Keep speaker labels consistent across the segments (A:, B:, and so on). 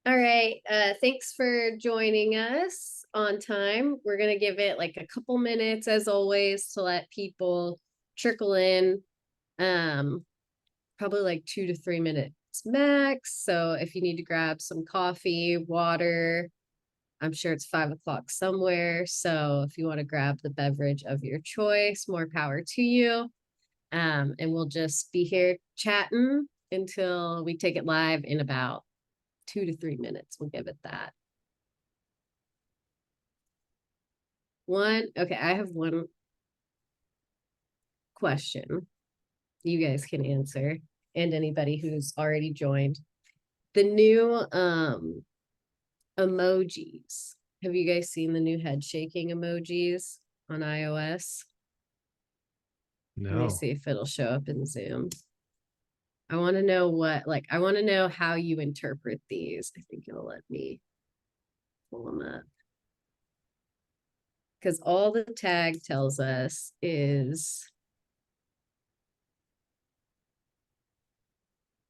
A: All right. Thanks for joining us on time. We're going to give it like a couple minutes as always to let people trickle in. Um, Probably like 2 to 3 minutes max. So if you need to grab some coffee, water, I'm sure it's 5 o'clock somewhere. So if you want to grab the beverage of your choice, more power to you. And we'll just be here chatting until we take it live in about 2 to 3 minutes. We'll give it that. Okay, I have one question you guys can answer, and anybody who's already joined. The new emojis. Have you guys seen the new head shaking emojis on iOS? Let me
B: No.
A: see if it'll show up in Zoom. I want to know I want to know how you interpret these. I think it'll let me pull them up. Because all the tag tells us is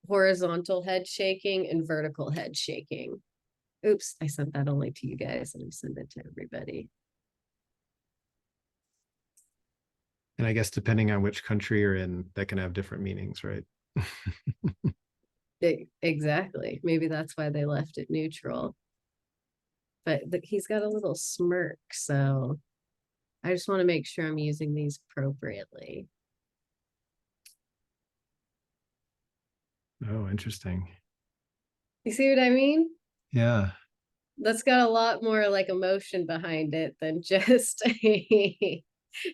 A: horizontal head shaking and vertical head shaking. Oops, I sent that only to you guys and I sent it to everybody.
B: And I guess depending on which country you're in, that can have different meanings, right?
A: Exactly. Maybe that's why they left it neutral. But he's got a little smirk, so I just want to make sure I'm using these appropriately.
B: Oh, interesting.
A: You see what I mean?
B: Yeah.
A: That's got a lot more like emotion behind it than just a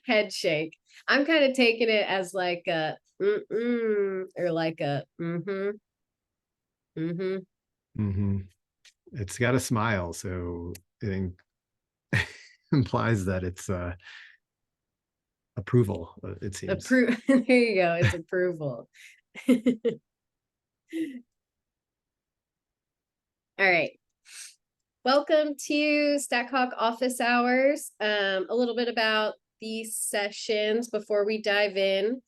A: head shake. I'm kind of taking it as like a or like a mm-hmm.
B: hmm It's got a smile, so it implies that it's approval, it seems.
A: There you go. It's approval. All right. Welcome to Stackhawk Office Hours. A little bit about these sessions before we dive in.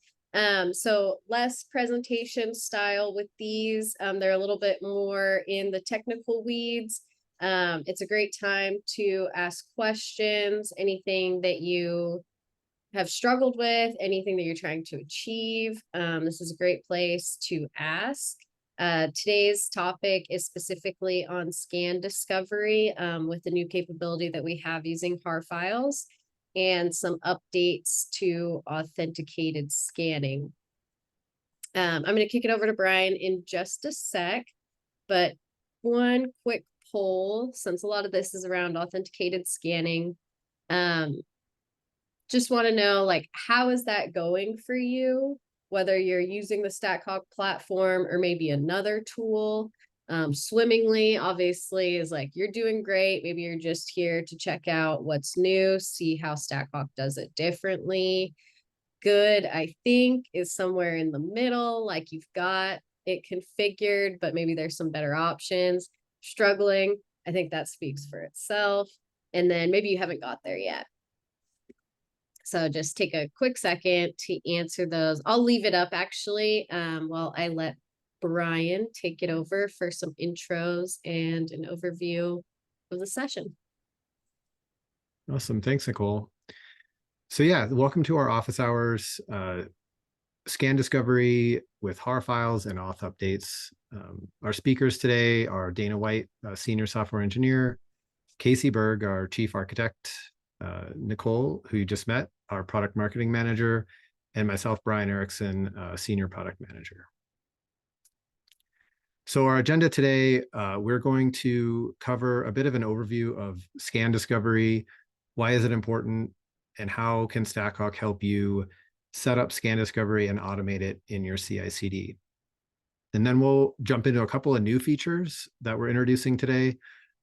A: So less presentation style with these. They're a little bit more in the technical weeds. It's a great time to ask questions, anything that you have struggled with, anything that you're trying to achieve. This is a great place to ask. Today's topic is specifically on scan discovery with the new capability that we have using HAR files and some updates to authenticated scanning. I'm going to kick it over to Brian in just a sec, but one quick poll, since a lot of this is around authenticated scanning. Just want to know, like, how is that going for you? Whether you're using the Stackhawk platform or maybe another tool. Swimmingly, obviously, is like you're doing great. Maybe you're just here to check out what's new, see how Stackhawk does it differently. Good, I think, is somewhere in the middle, like you've got it configured, but maybe there's some better options. Struggling, I think that speaks for itself. And then maybe you haven't got there yet. So just take a quick second to answer those. I'll leave it up actually while I let Brian take it over for some intros and an overview of the session.
B: Awesome. Thanks, Nicole. So yeah, welcome to our office hours, scan discovery with HAR files and auth updates. Our speakers today are Dana White, senior software engineer, Casey Berg, our chief architect, Nicole, who you just met, our product marketing manager, and myself, Brian Erickson, senior product manager. So our agenda today, we're going to cover a bit of an overview of scan discovery. Why is it important? And how can Stackhawk help you set up scan discovery and automate it in your CI/CD? And then we'll jump into a couple of new features that we're introducing today.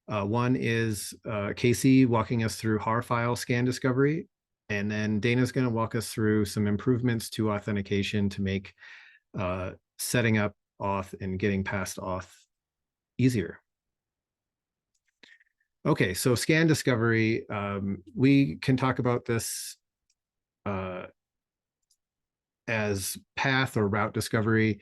B: One is Casey walking us through HAR file scan discovery. And then Dana's going to walk us through some improvements to authentication to make setting up Auth and getting past Auth easier. Okay, so scan discovery, we can talk about this as path or route discovery.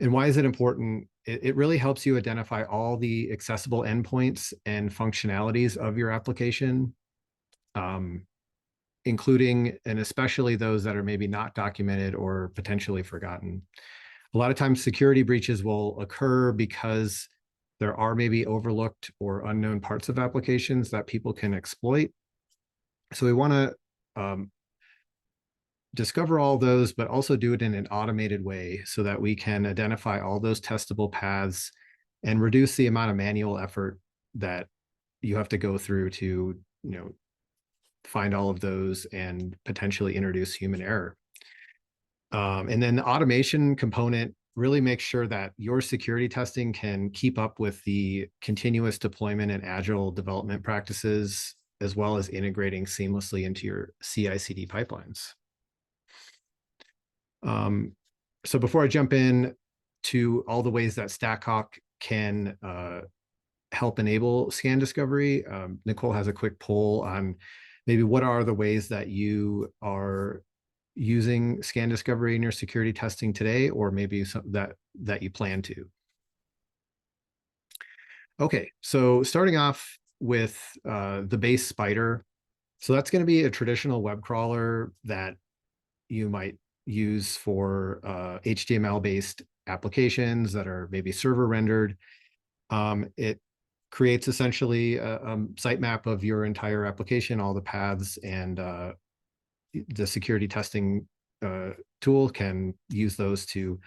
B: And why is it important? It really helps you identify all the accessible endpoints and functionalities of your application, um, including and especially those that are maybe not documented or potentially forgotten. A lot of times security breaches will occur because there are maybe overlooked or unknown parts of applications that people can exploit. So we want to discover all those, but also do it in an automated way so that we can identify all those testable paths and reduce the amount of manual effort that you have to go through to, find all of those and potentially introduce human error. And then the automation component really makes sure that your security testing can keep up with the continuous deployment and agile development practices, as well as integrating seamlessly into your CI/CD pipelines. So before I jump in to all the ways that StackHawk can help enable scan discovery, Nicole has a quick poll on maybe what are the ways that you are using scan discovery in your security testing today, or maybe some that you plan to. Okay, so starting off with the base spider. So that's going to be a traditional web crawler that you might use for HTML-based applications that are maybe server rendered. It creates essentially a sitemap of your entire application, all the paths, and the security testing tool can use those to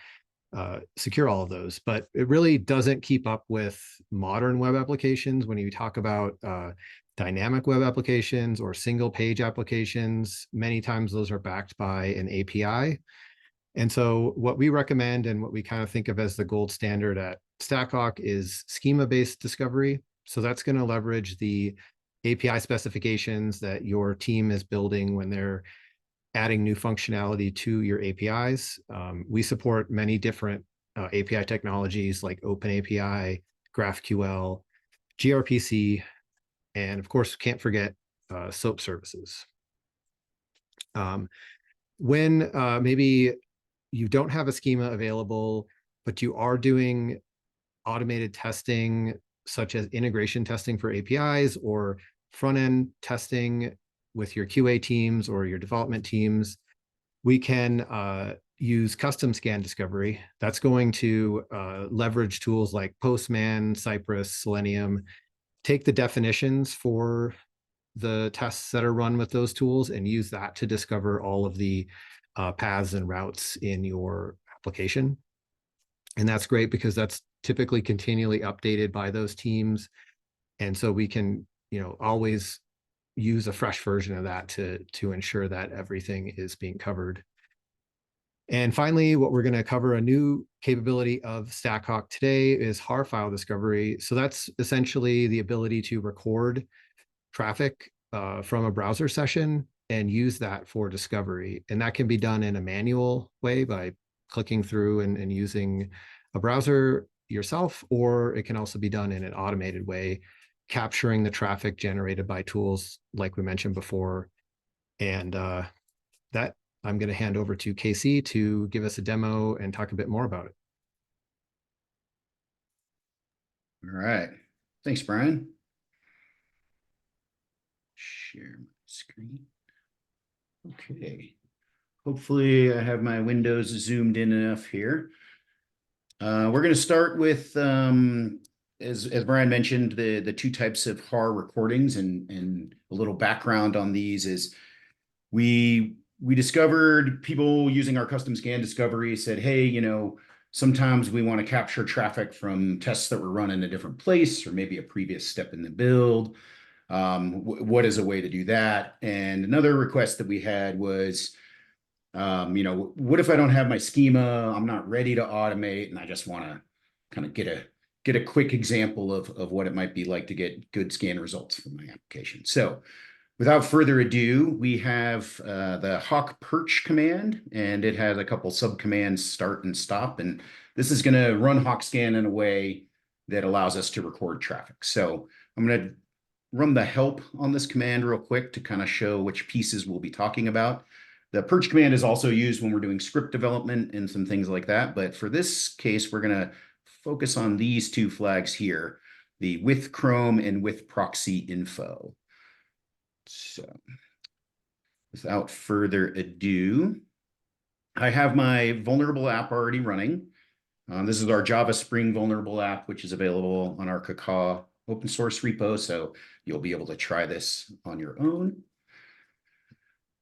B: secure all of those. But it really doesn't keep up with modern web applications. When you talk about dynamic web applications or single page applications, many times those are backed by an API. And so what we recommend and what we kind of think of as the gold standard at StackHawk is schema-based discovery. So that's going to leverage the API specifications that your team is building when they're adding new functionality to your APIs. We support many different API technologies like OpenAPI, GraphQL, gRPC, and of course, can't forget SOAP services. When maybe you don't have a schema available, but you are doing automated testing, such as integration testing for APIs or front-end testing with your QA teams or your development teams, we can use custom scan discovery. That's going to leverage tools like Postman, Cypress, Selenium, take the definitions for the tests that are run with those tools and use that to discover all of the paths and routes in your application. And that's great because that's typically continually updated by those teams. And so we can, always use a fresh version of that to ensure that everything is being covered. And finally, what we're going to cover, a new capability of StackHawk today, is HAR file discovery. So that's essentially the ability to record traffic from a browser session and use that for discovery. And that can be done in a manual way by clicking through and using a browser yourself, or it can also be done in an automated way, capturing the traffic generated by tools like we mentioned before. And that I'm going to hand over to Casey to give us a demo and talk a bit more about it.
C: All right. Thanks, Brian. Share my screen. Okay. Hopefully I have my windows zoomed in enough here. We're going to start with, as Brian mentioned, the two types of HAR recordings, and a little background on these is we discovered people using our custom scan discovery said, hey, sometimes we want to capture traffic from tests that were run in a different place or maybe a previous step in the build. What is a way to do that? And another request that we had was, what if I don't have my schema? I'm not ready to automate, and I just want to kind of get a quick example of what it might be like to get good scan results from my application. So without further ado, we have the Hawk perch command, and it has a couple subcommands, start and stop. And this is going to run Hawk scan in a way that allows us to record traffic. So I'm going to run the help on this command real quick to kind of show which pieces we'll be talking about. The purge command is also used when we're doing script development and some things like that. But for this case, we're going to focus on these two flags here, the with Chrome and with proxy info. So without further ado, I have my vulnerable app already running. This is our Java Spring vulnerable app, which is available on our Kaka open source repo. So you'll be able to try this on your own.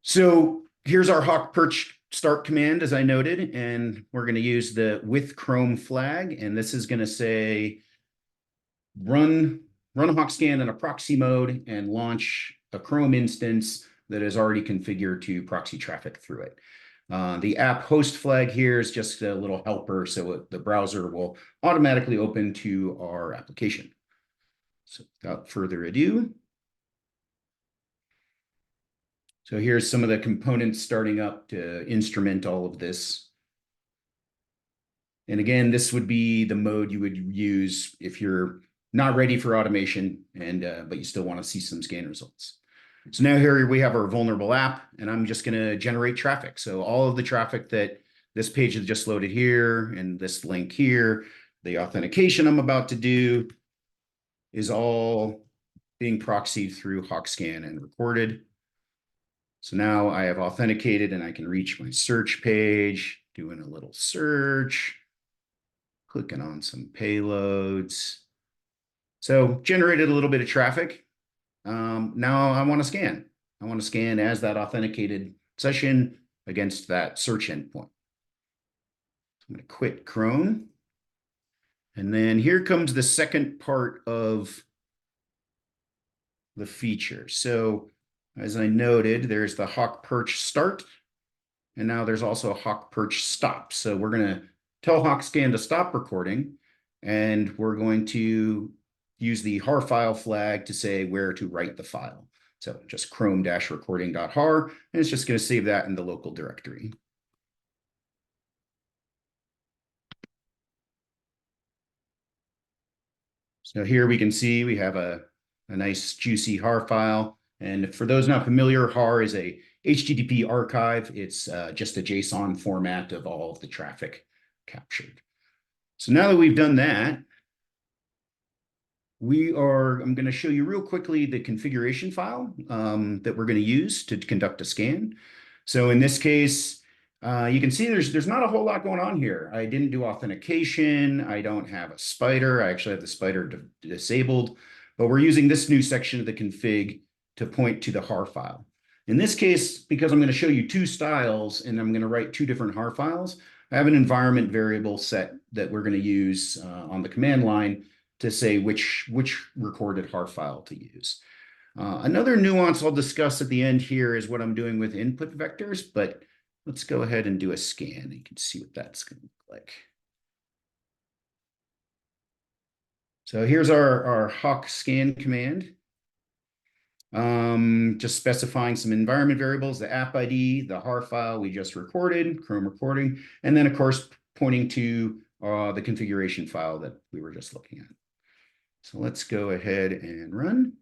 C: So here's our Hawk Perch start command, as I noted, and we're going to use the with Chrome flag. And this is going to say run a Hawk scan in a proxy mode and launch a Chrome instance that is already configured to proxy traffic through it. The app host flag here is just a little helper, so the browser will automatically open to our application. So without further ado, so here's some of the components starting up to instrument all of this. And again, this would be the mode you would use if you're not ready for automation, but you still want to see some scan results. So now here we have our vulnerable app, and I'm just going to generate traffic. So all of the traffic that this page has just loaded here and this link here, the authentication I'm about to do is all being proxied through HawkScan and recorded. So now I have authenticated and I can reach my search page, doing a little search, clicking on some payloads. So generated a little bit of traffic. Now I want to scan. I want to scan as that authenticated session against that search endpoint. So I'm going to quit Chrome. And then here comes the second part of the feature. So as I noted, there's the Hawk Perch start, and now there's also a Hawk Perch stop. So we're going to tell HawkScan to stop recording, and we're going to use the HAR file flag to say where to write the file. So just chrome-recording.har, and it's just going to save that in the local directory. So here we can see we have a nice juicy HAR file. And for those not familiar, HAR is a HTTP archive. It's just a JSON format of all of the traffic captured. So now that we've done that, I'm going to show you real quickly the configuration file that we're going to use to conduct a scan. So in this case, you can see there's not a whole lot going on here. I didn't do authentication. I don't have a spider. I actually have the spider disabled, but we're using this new section of the config to point to the HAR file. In this case, because I'm going to show you two styles and I'm going to write two different HAR files, I have an environment variable set that we're going to use on the command line to say which recorded HAR file to use. Another nuance I'll discuss at the end here is what I'm doing with input vectors, but let's go ahead and do a scan. You can see what that's going to look like. So here's our Hawk scan command. Just specifying some environment variables, the app ID, the HAR file we just recorded, Chrome recording, and then of course pointing to the configuration file that we were just looking at. So let's go ahead and run.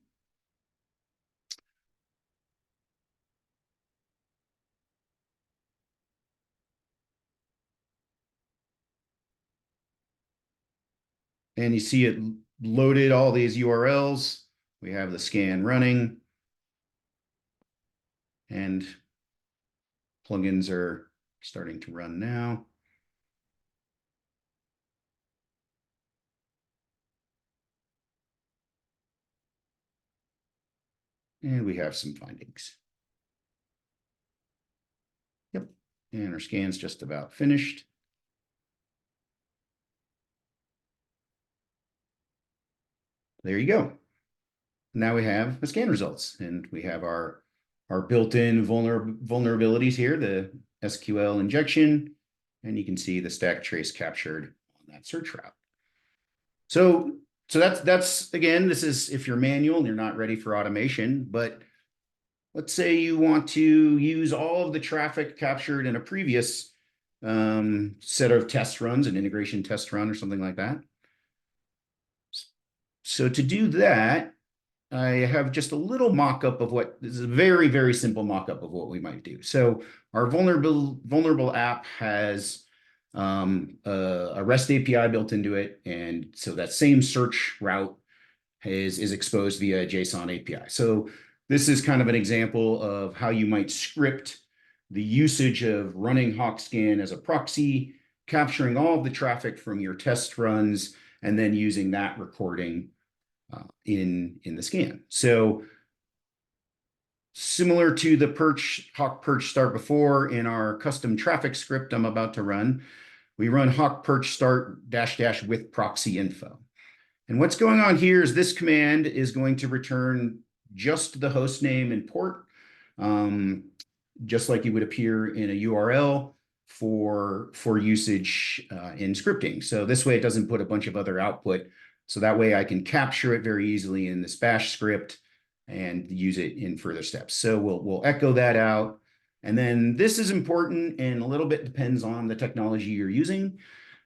C: And you see it loaded all these URLs. We have the scan running. And plugins are starting to run now. And we have some findings. Yep, and our scan's just about finished. There you go. Now we have the scan results, and we have our built-in vulnerabilities here, the SQL injection, and you can see the stack trace captured on that search route. So that's again, this is if you're manual and you're not ready for automation, but let's say you want to use all of the traffic captured in a previous set of test runs, an integration test run or something like that. So to do that, I have just a little mock-up of what this is a very, very simple mock-up of what we might do. So our vulnerable app has a REST API built into it. And so that same search route is exposed via JSON API. So this is kind of an example of how you might script the usage of running HawkScan as a proxy, capturing all of the traffic from your test runs, and then using that recording in the scan. So similar to the Hawk perch start before, in our custom traffic script I'm about to run, we run Hawk perch start -- with proxy info. And what's going on here is this command is going to return just the host name and port, just like it would appear in a URL for usage in scripting. So this way it doesn't put a bunch of other output. So that way I can capture it very easily in this bash script and use it in further steps. So we'll echo that out. And then this is important and a little bit depends on the technology you're using.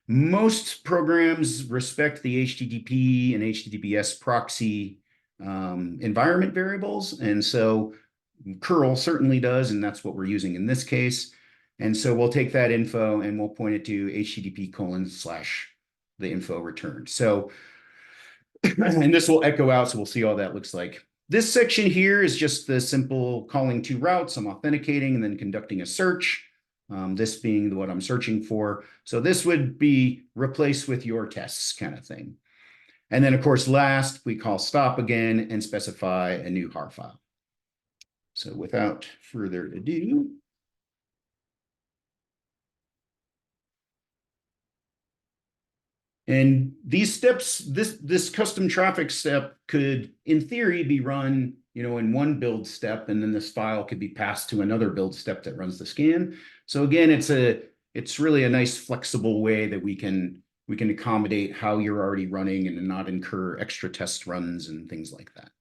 C: Most programs respect the HTTP and HTTPS proxy environment variables. And so curl certainly does, and that's what we're using in this case. And so we'll take that info and we'll point it to http:/the info returned. So, and this will echo out, so we'll see all that looks like. This section here is just the simple calling two routes. I'm authenticating and then conducting a search. This being what I'm searching for. So this would be replaced with your tests kind of thing. And then of course, last we call stop again and specify a new HAR file. So without further ado, and these steps, this custom traffic step could, in theory, be run, in one build step, and then this file could be passed to another build step that runs the scan. So again, it's really a nice flexible way that we can accommodate how you're already running and not incur extra test runs and things like that.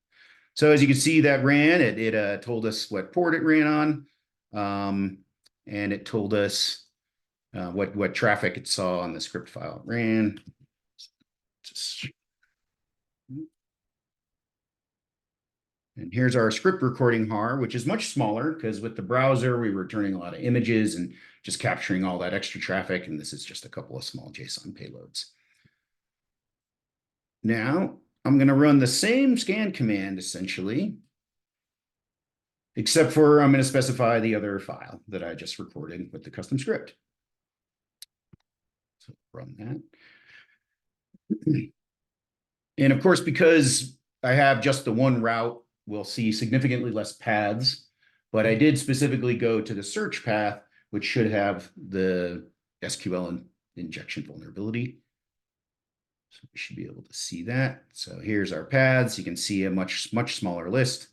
C: So as you can see, that ran. It told us what port it ran on, and it told us what traffic it saw on the script file it ran. And here's our script recording HAR, which is much smaller because with the browser, we were returning a lot of images and just capturing all that extra traffic. And this is just a couple of small JSON payloads. Now I'm going to run the same scan command essentially, except for I'm going to specify the other file that I just recorded with the custom script. So run that. And of course, because I have just the one route, we'll see significantly less paths, but I did specifically go to the search path, which should have the SQL injection vulnerability. So we should be able to see that. So here's our paths. You can see a much smaller list.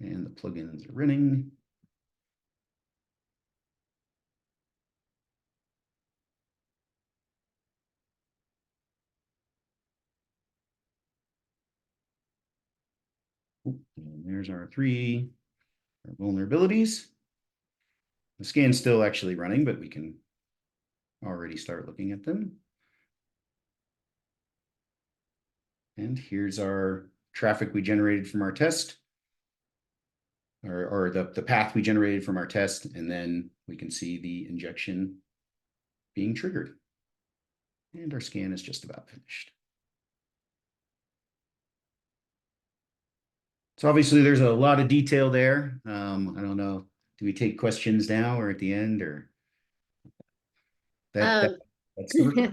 C: And the plugins are running. And there's our vulnerabilities. The scan's still actually running, but we can already start looking at them. And here's our traffic we generated from our test, or the path we generated from our test, and then we can see the injection being triggered. And our scan is just about finished. So obviously there's a lot of detail there. I don't know, do we take questions now or at the end, or that's the recording.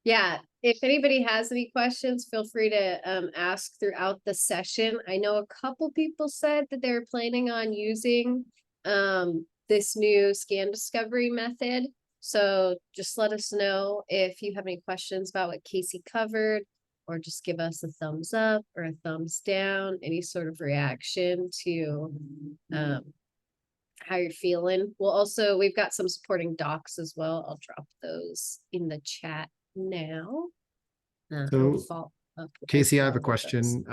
A: Yeah, if anybody has any questions, feel free to ask throughout the session. I know a couple people said that they're planning on using this new scan discovery method. So just let us know if you have any questions about what Casey covered, or just give us a thumbs up or a thumbs down, any sort of reaction to how you're feeling. We've got some supporting docs as well. I'll drop those in the chat now.
B: So Casey, I have a question.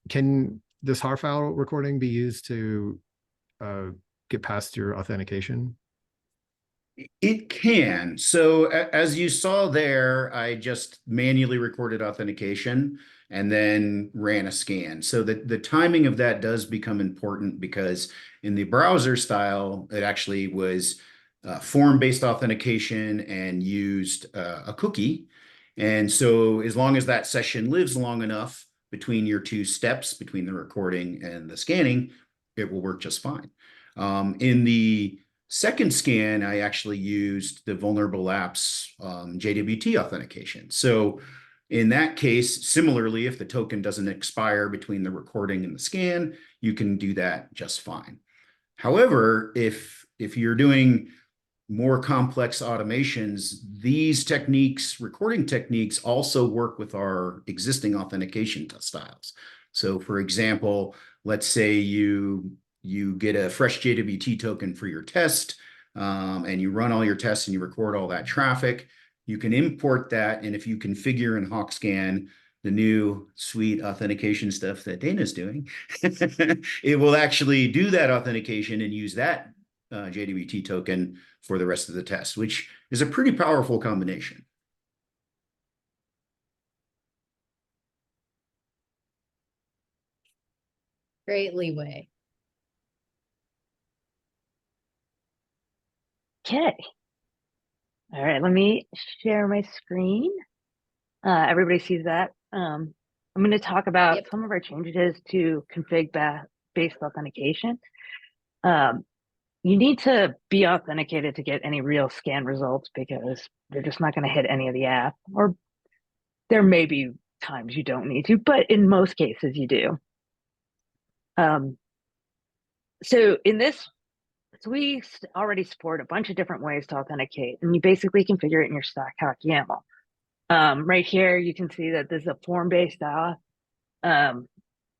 B: Can this HAR file recording be used to get past your authentication?
C: It can. So as you saw there, I just manually recorded authentication and then ran a scan. So the timing of that does become important because in the browser style, it actually was form-based authentication and used a cookie. And so as long as that session lives long enough between your two steps, between the recording and the scanning, it will work just fine. In the second scan, I actually used the vulnerable apps JWT authentication. So in that case, similarly, if the token doesn't expire between the recording and the scan, you can do that just fine. However, if you're doing more complex automations, these techniques, recording techniques, also work with our existing authentication styles. So for example, let's say you get a fresh JWT token for your test, and you run all your tests and you record all that traffic. You can import that, and if you configure in HawkScan the new sweet authentication stuff that Dana's doing, it will actually do that authentication and use that JWT token for the rest of the test, which is a pretty powerful combination.
A: Great leeway.
D: Okay. All right, let me share my screen. Everybody sees that. I'm going to talk about
A: Yep.
D: some of our changes to config-based authentication. You need to be authenticated to get any real scan results because they're just not going to hit any of the app, or there may be times you don't need to, but in most cases you do. So we already support a bunch of different ways to authenticate, and you basically configure it in your StackHawk YAML. Right here, you can see that this is a form-based auth.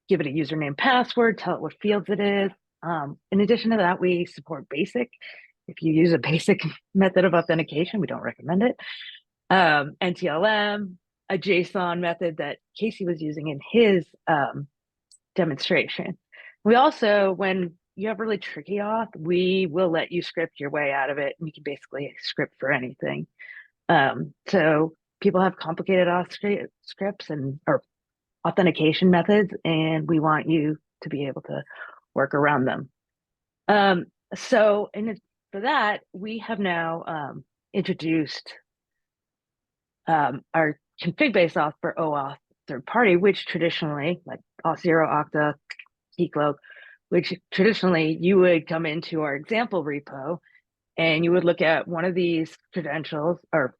D: Give it a username, password, tell it what fields it is. In addition to that, we support basic. If you use a basic method of authentication, we don't recommend it. NTLM, a JSON method that Casey was using in his demonstration. We also, when you have really tricky auth, we will let you script your way out of it, and you can basically script for anything. So people have complicated auth scripts or authentication methods, and we want you to be able to work around them. For that, we have now introduced our config-based auth for OAuth third party, which traditionally, like Auth0, Okta, Keycloak, which traditionally you would come into our example repo and you would look at one of these credentials or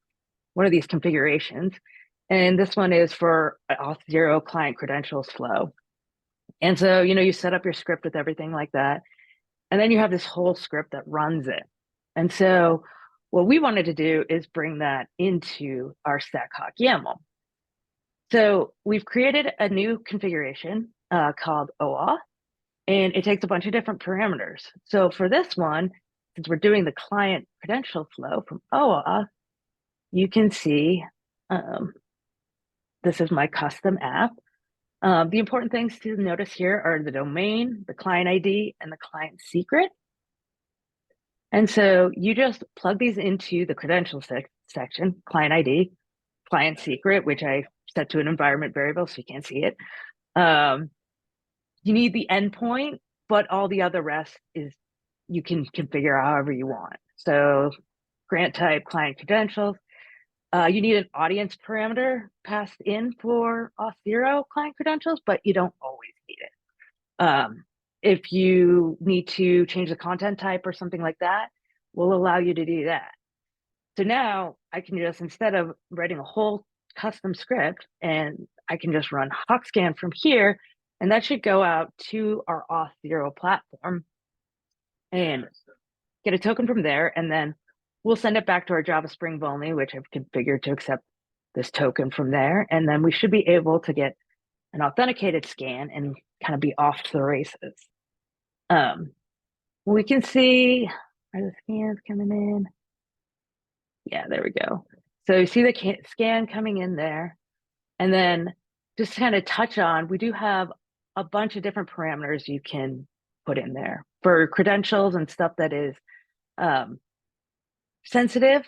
D: one of these configurations. And this one is for Auth0 client credentials flow. And so, you set up your script with everything like that. And then you have this whole script that runs it. And so what we wanted to do is bring that into our StackHawk YAML. So we've created a new configuration called OAuth, and it takes a bunch of different parameters. So for this one, since we're doing the client credential flow from OAuth, you can see this is my custom app. The important things to notice here are the domain, the client ID, and the client secret. And so you just plug these into the credential section, client ID, client secret, which I set to an environment variable so you can't see it. You need the endpoint, but all the other rest is you can configure however you want. So grant type, client credentials. You need an audience parameter passed in for Auth0 client credentials, but you don't always need it. If you need to change the content type or something like that, we'll allow you to do that. So now I can just, instead of writing a whole custom script, and I can just run HawkScan from here, and that should go out to our Auth0 platform and get a token from there, and then we'll send it back to our Java Spring Only, which I've configured to accept this token from there. And then we should be able to get an authenticated scan and kind of be off to the races. We can see, are the scans coming in? Yeah, there we go. So you see the scan coming in there. And then just to kind of touch on, we do have a bunch of different parameters you can put in there for credentials and stuff that is sensitive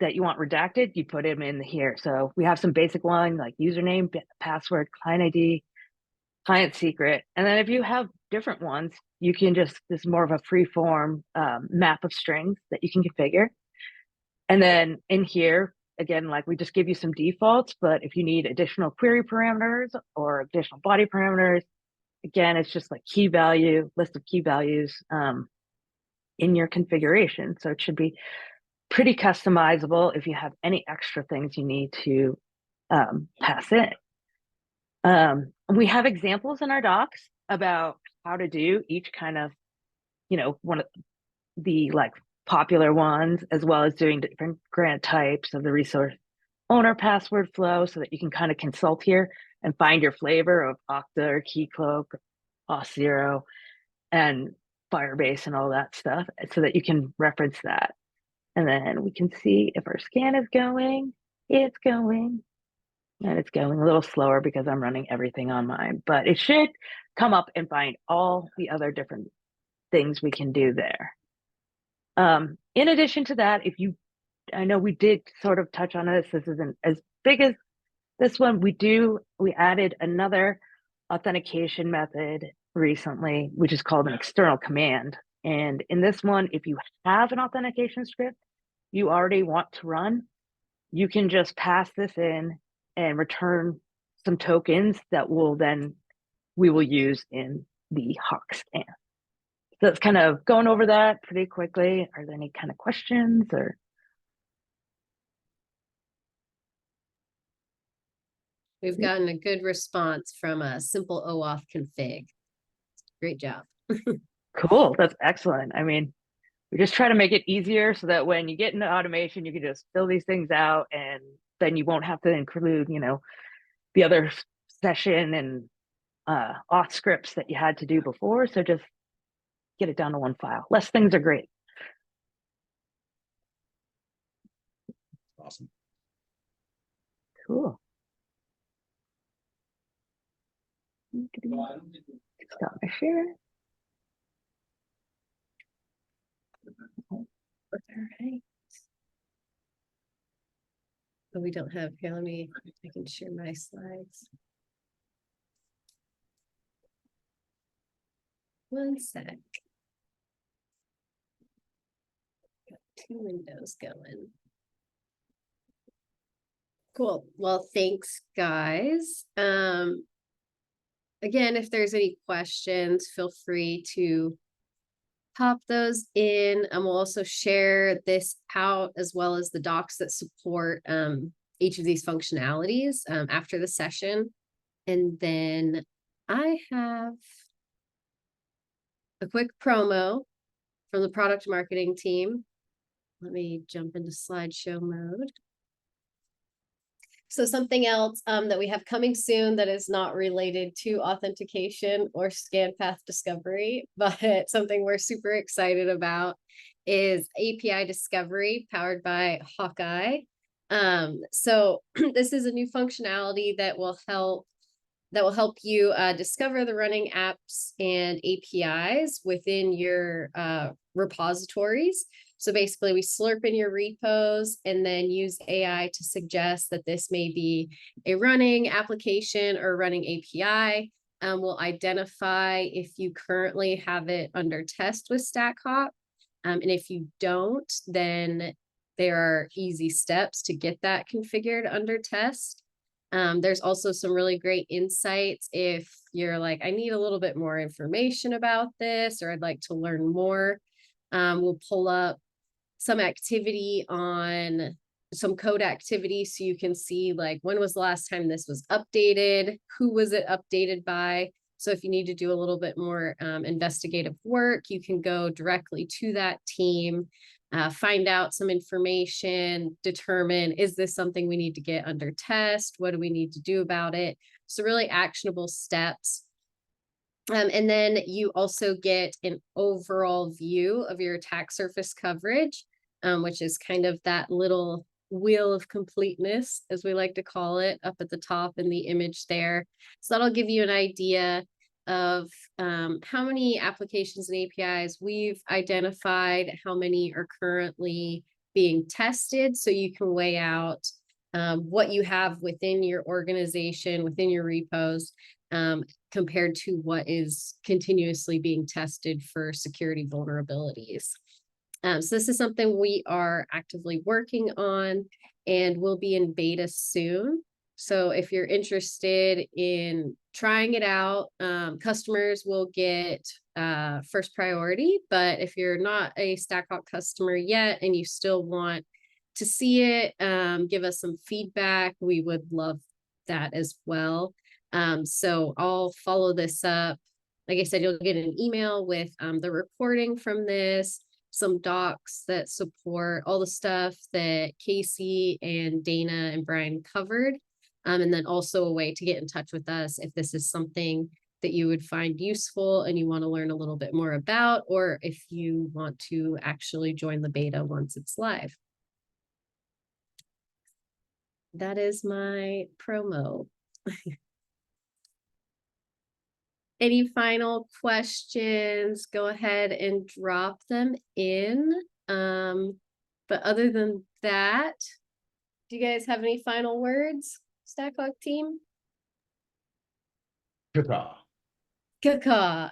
D: that you want redacted, you put them in here. So we have some basic ones like username, password, client ID, client secret. And then if you have different ones, you can just, this is more of a free form map of strings that you can configure. And then in here, again, like we just give you some defaults, but if you need additional query parameters or additional body parameters, again, it's just like key value, list of key values in your configuration. So it should be pretty customizable if you have any extra things you need to pass in. We have examples in our docs about how to do each kind of, one of the like popular ones, as well as doing different grant types of the resource owner password flow, so that you can kind of consult here and find your flavor of Okta or Keycloak, Auth0, and Firebase and all that stuff, so that you can reference that. And then we can see if our scan is going. It's going. And it's going a little slower because I'm running everything on mine, but it should come up and find all the other different things we can do there. In addition to that, I know we did sort of touch on this isn't as big as this one. We added another authentication method recently, which is called an external command. And in this one, if you have an authentication script you already want to run, you can just pass this in and return some tokens that we will use in the HAR scan. So it's kind of going over that pretty quickly. Are there any kind of questions or?
A: We've gotten a good response from a simple OAuth config. Great job.
D: Cool, that's excellent. I mean, we just try to make it easier so that when you get into automation, you can just fill these things out, and then you won't have to include, the other session and auth scripts that you had to do before. So just get it down to one file. Less things are great.
C: Awesome.
D: Cool. Stop my share.
A: All right. But we don't have here. I can share my slides. One sec. Got two windows going. Cool. Well, thanks, guys. Again, if there's any questions, feel free to pop those in, and we'll also share this out as well as the docs that support each of these functionalities after the session. And then I have a quick promo from the product marketing team. Let me jump into slideshow mode. So something else that we have coming soon that is not related to authentication or scan path discovery, but something we're super excited about is API discovery powered by Hawkeye. So this is a new functionality that will help you discover the running apps and APIs within your repositories. So basically we slurp in your repos and then use AI to suggest that this may be a running application or running API. We'll identify if you currently have it under test with StackHawk. And if you don't, then there are easy steps to get that configured under test. There's also some really great insights if you're like, I need a little bit more information about this, or I'd like to learn more. We'll pull up some activity on some code activity so you can see like when was the last time this was updated, who was it updated by. So if you need to do a little bit more investigative work, you can go directly to that team, find out some information, determine, is this something we need to get under test? What do we need to do about it? So really actionable steps. And then you also get an overall view of your attack surface coverage, which is kind of that little wheel of completeness, as we like to call it, up at the top in the image there. So that'll give you an idea of how many applications and APIs we've identified, how many are currently being tested, so you can weigh out what you have within your organization, within your repos, compared to what is continuously being tested for security vulnerabilities. So this is something we are actively working on and will be in beta soon. So if you're interested in trying it out, customers will get first priority. But if you're not a StackHawk customer yet and you still want to see it, give us some feedback, we would love that as well. So I'll follow this up. Like I said, you'll get an email with the recording from this, some docs that support all the stuff that Casey and Dana and Brian covered. And then also a way to get in touch with us if this is something that you would find useful and you want to learn a little bit more about, or if you want to actually join the beta once it's live. That is my promo. Any final questions? Go ahead and drop them in. But other than that, do you guys have any final words, StackHawk team?
C: Caw.
A: Caw.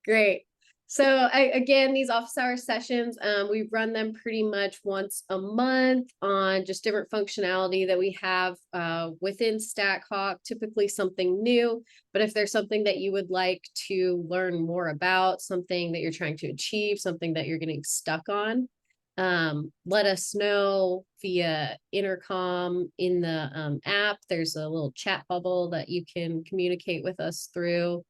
A: Great. So again, these office hour sessions, we run them pretty much once a month on just different functionality that we have within StackHawk, typically something new. But if there's something that you would like to learn more about, something that you're trying to achieve, something that you're getting stuck on, let us know via intercom in the app. There's a little chat bubble that you can communicate with us through.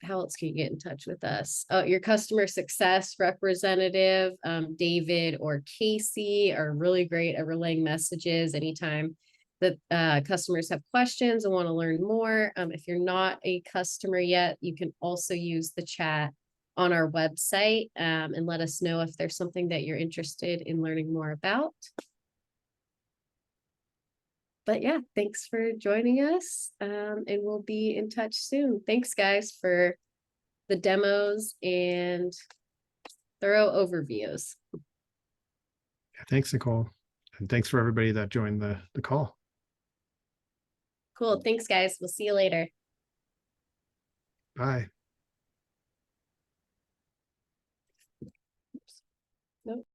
A: How else can you get in touch with us? Oh, your customer success representative, David or Casey, are really great at relaying messages anytime that customers have questions and want to learn more. If you're not a customer yet, you can also use the chat on our website and let us know if there's something that you're interested in learning more about. But yeah, thanks for joining us, and we'll be in touch soon. Thanks, guys, for the demos and thorough overviews.
B: Yeah, thanks, Nicole. And thanks for everybody that joined the call.
A: Cool. Thanks, guys. We'll see you later.
B: Bye.
A: Nope.